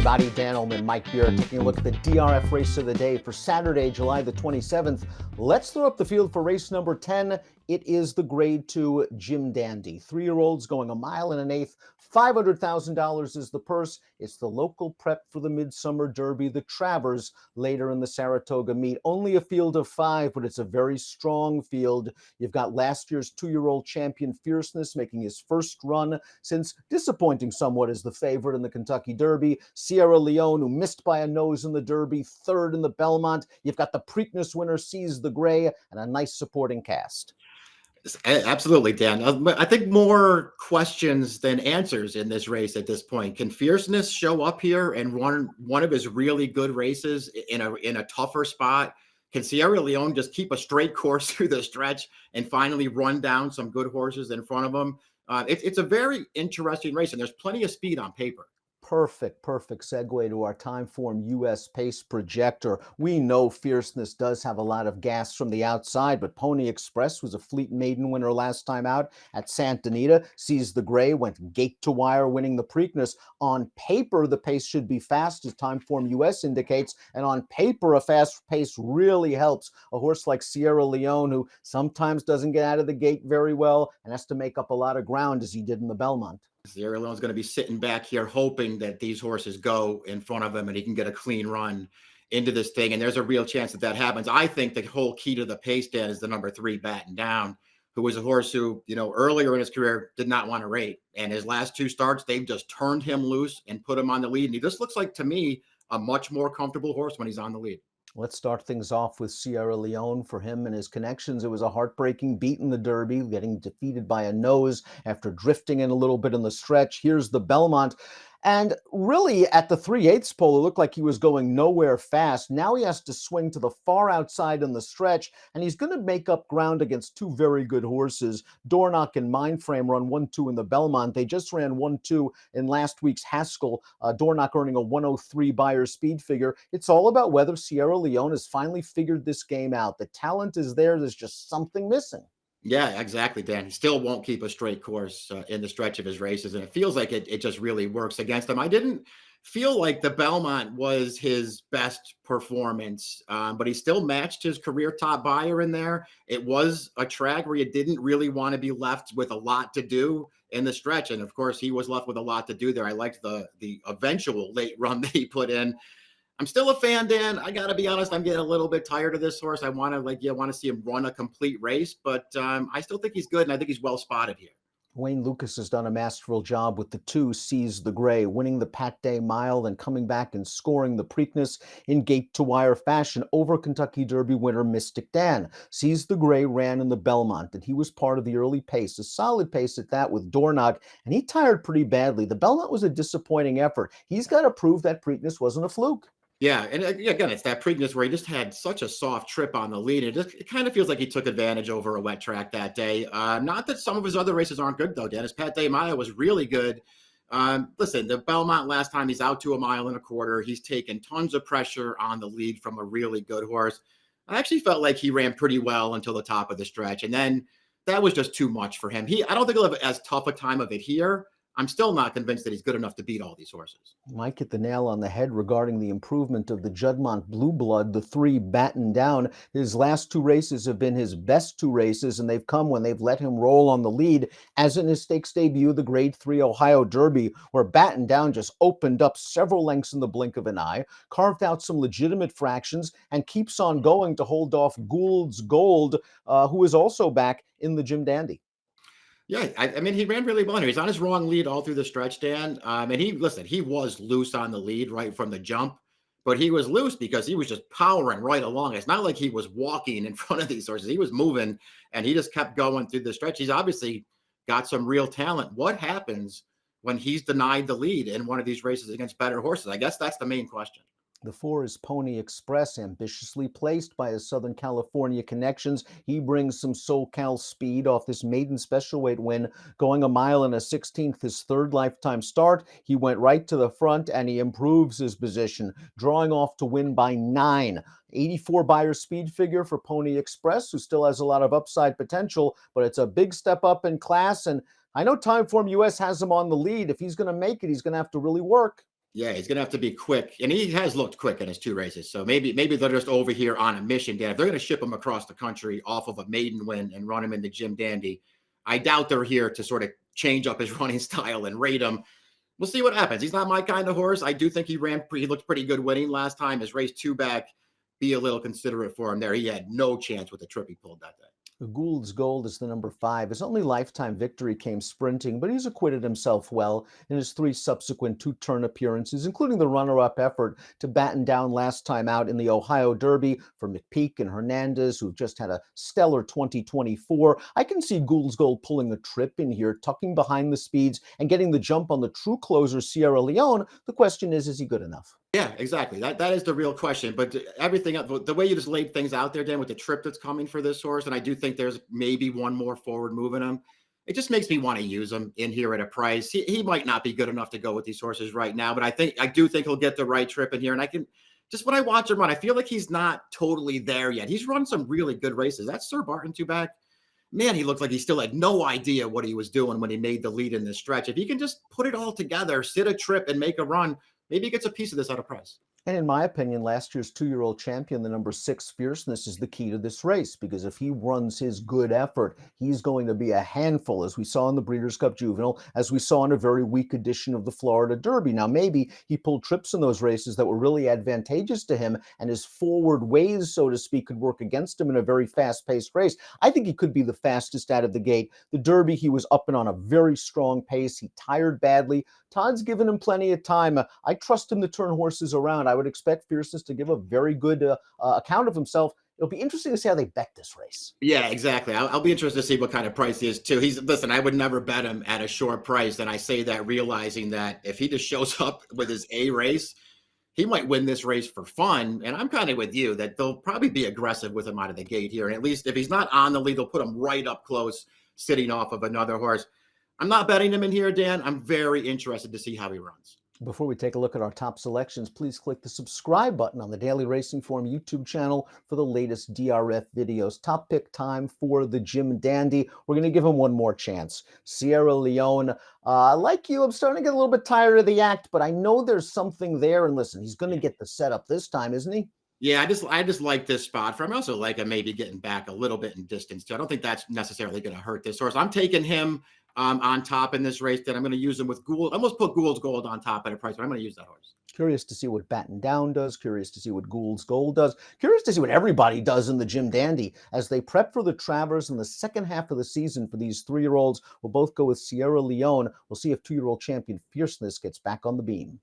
everybody. Dan Illman, Mike Beer, taking a look at the DRF race of the day for Saturday, July the 27th. Let's throw up the field for race number 10. It is the Grade 2 Jim Dandy. 3-year-olds going 1 1/8 miles. $500,000 is the purse. It's the local prep for the Midsummer Derby, the Travers, later in the Saratoga meet. Only a field of 5, but it's a very strong field. You've got last year's 2-year-old champion Fierceness making his first run since disappointing somewhat as the favorite in the Kentucky Derby. Sierra Leone, who missed by a nose in the Derby, 3rd in the Belmont. You've got the Preakness winner, Seize the Gray, and a nice supporting cast. Absolutely, Dan. I think more questions than answers in this race at this point. Can Fierceness show up here and run one of his really good races in a tougher spot? Can Sierra Leone just keep a straight course through the stretch and finally run down some good horses in front of him? It's a very interesting race, and there's plenty of speed on paper. Perfect segue to our Timeform US pace projector. We know Fierceness does have a lot of gas from the outside, but Pony Express was a Fleet Maiden winner last time out at Santa Anita. Seize the Gray went gate to wire, winning the Preakness. On paper, the pace should be fast, as Timeform US indicates, and on paper, a fast pace really helps a horse like Sierra Leone, who sometimes doesn't get out of the gate very well and has to make up a lot of ground, as he did in the Belmont. Sierra Leone's going to be sitting back here hoping that these horses go in front of him and he can get a clean run into this thing. And there's a real chance that happens. I think the whole key to the pace, Dan, is the number 3 Batten Down, who was a horse who, earlier in his career did not want to rate. And his last 2 starts, they've just turned him loose and put him on the lead. And he just looks like, to me, a much more comfortable horse when he's on the lead. Let's start things off with Sierra Leone. For him and his connections, it was a heartbreaking beat in the Derby, getting defeated by a nose after drifting in a little bit in the stretch. Here's the Belmont. And really, at the 3/8 pole, it looked like he was going nowhere fast. Now he has to swing to the far outside in the stretch, and he's going to make up ground against 2 very good horses. Dornoch and Mindframe run 1-2 in the Belmont. They just ran 1-2 in last week's Haskell. Dornoch earning a 103 Beyer speed figure. It's all about whether Sierra Leone has finally figured this game out. The talent is there. There's just something missing. Yeah, exactly, Dan. He still won't keep a straight course in the stretch of his races, and it feels like it just really works against him. I didn't feel like the Belmont was his best performance, but he still matched his career top buyer in there. It was a track where you didn't really want to be left with a lot to do in the stretch, and of course, he was left with a lot to do there. I liked the eventual late run that he put in. I'm still a fan, Dan. I got to be honest. I'm getting a little bit tired of this horse. I want to see him run a complete race, but I still think he's good, and I think he's well spotted here. Wayne Lucas has done a masterful job with the 2 Seize the Gray, winning the Pat Day Mile, then coming back and scoring the Preakness in gate-to-wire fashion over Kentucky Derby winner Mystic Dan. Seize the Gray ran in the Belmont, and he was part of the early pace, a solid pace at that with Dornoch, and he tired pretty badly. The Belmont was a disappointing effort. He's got to prove that Preakness wasn't a fluke. Yeah, and again, it's that Preakness where he just had such a soft trip on the lead. It kind of feels like he took advantage over a wet track that day. Not that some of his other races aren't good, though, Dennis. Pat Day Mile was really good. Listen, the Belmont last time he's out to 1.25 miles. He's taken tons of pressure on the lead from a really good horse. I actually felt like he ran pretty well until the top of the stretch, and then that was just too much for him. I don't think he'll have as tough a time of it here. I'm still not convinced that he's good enough to beat all these horses. Mike hit the nail on the head regarding the improvement of the Juddmonte Blue Blood, the 3 Batten Down. His last 2 races have been his best 2 races, and they've come when they've let him roll on the lead, as in his stakes debut, the Grade 3 Ohio Derby, where Batten Down just opened up several lengths in the blink of an eye, carved out some legitimate fractions, and keeps on going to hold off Gould's Gould, who is also back in the Jim Dandy. Yeah, I mean, he ran really well here. He's on his wrong lead all through the stretch, Dan. And he was loose on the lead right from the jump, but he was loose because he was just powering right along. It's not like he was walking in front of these horses. He was moving, and he just kept going through the stretch. He's obviously got some real talent. What happens when he's denied the lead in one of these races against better horses? I guess that's the main question. The 4 is Pony Express, ambitiously placed by his Southern California connections. He brings some SoCal speed off this maiden special weight win, going 1.16 miles, his 3rd lifetime start. He went right to the front, and he improves his position, drawing off to win by 9. 84 Beyer speed figure for Pony Express, who still has a lot of upside potential, but it's a big step up in class, and I know Timeform US has him on the lead. If he's going to make it, he's going to have to really work. Yeah, he's gonna have to be quick, and he has looked quick in his 2 races. So maybe they're just over here on a mission, Dan. If they're gonna ship him across the country off of a maiden win and run him in the Jim Dandy, I doubt they're here to sort of change up his running style and rate him. We'll see what happens. He's not my kind of horse. I do think he looked pretty good winning last time. His race 2 back, be a little considerate for him there. He had no chance with the trip he pulled that day. Gould's Gold is the number 5. His only lifetime victory came sprinting, but he's acquitted himself well in his 3 subsequent 2-turn appearances, including the runner-up effort to batten down last time out in the Ohio Derby for McPeak and Hernandez, who've just had a stellar 2024. I can see Gould's Gold pulling a trip in here, tucking behind the speeds and getting the jump on the true closer, Sierra Leone. The question is he good enough? Yeah, exactly. That is the real question. But everything, the way you just laid things out there, Dan, with the trip that's coming for this horse, and I do think there's maybe one more forward move in him. It just makes me want to use him in here at a price. He might not be good enough to go with these horses right now, but I do think he'll get the right trip in here. And I can just, when I watch him run, I feel like he's not totally there yet. He's run some really good races. That Sir Barton 2 back, man, he looked like he still had no idea what he was doing when he made the lead in this stretch. If he can just put it all together, sit a trip and make a run, maybe he gets a piece of this at a price. And in my opinion, last year's 2-year-old champion, the number 6 Fierceness, is the key to this race, because if he runs his good effort, he's going to be a handful, as we saw in the Breeders' Cup Juvenile, as we saw in a very weak edition of the Florida Derby. Now, maybe he pulled trips in those races that were really advantageous to him, and his forward ways, so to speak, could work against him in a very fast-paced race. I think he could be the fastest out of the gate. The Derby, he was up and on a very strong pace. He tired badly. Todd's given him plenty of time. I trust him to turn horses around. I would expect Fierceness to give a very good account of himself. It'll be interesting to see how they bet this race. Yeah, exactly. I'll be interested to see what kind of price he is too. Listen, I would never bet him at a short price. And I say that realizing that if he just shows up with his A race, he might win this race for fun. And I'm kind of with you that they'll probably be aggressive with him out of the gate here. And at least if he's not on the lead, they'll put him right up close, sitting off of another horse. I'm not betting him in here, Dan. I'm very interested to see how he runs. Before we take a look at our top selections, please click the subscribe button on the Daily Racing Form YouTube channel for the latest DRF videos. Top pick time for the Jim Dandy. We're going to give him one more chance. Sierra Leone, like you, I'm starting to get a little bit tired of the act, but I know there's something there. And listen, he's going to get the setup this time, isn't he? Yeah, I just like this spot for him. I also like him maybe getting back a little bit in distance too. I don't think that's necessarily going to hurt this horse. I'm taking him on top in this race. That I'm going to use him with Gould. I almost put Gould's Gold on top at a price, but I'm going to use that horse. Curious to see what Batten Down does. Curious to see what Gould's Gold does. Curious to see what everybody does in the Jim Dandy as they prep for the Travers in the second half of the season for these 3-year-olds. We'll both go with Sierra Leone. We'll see if 2-year-old champion Fierceness gets back on the beam.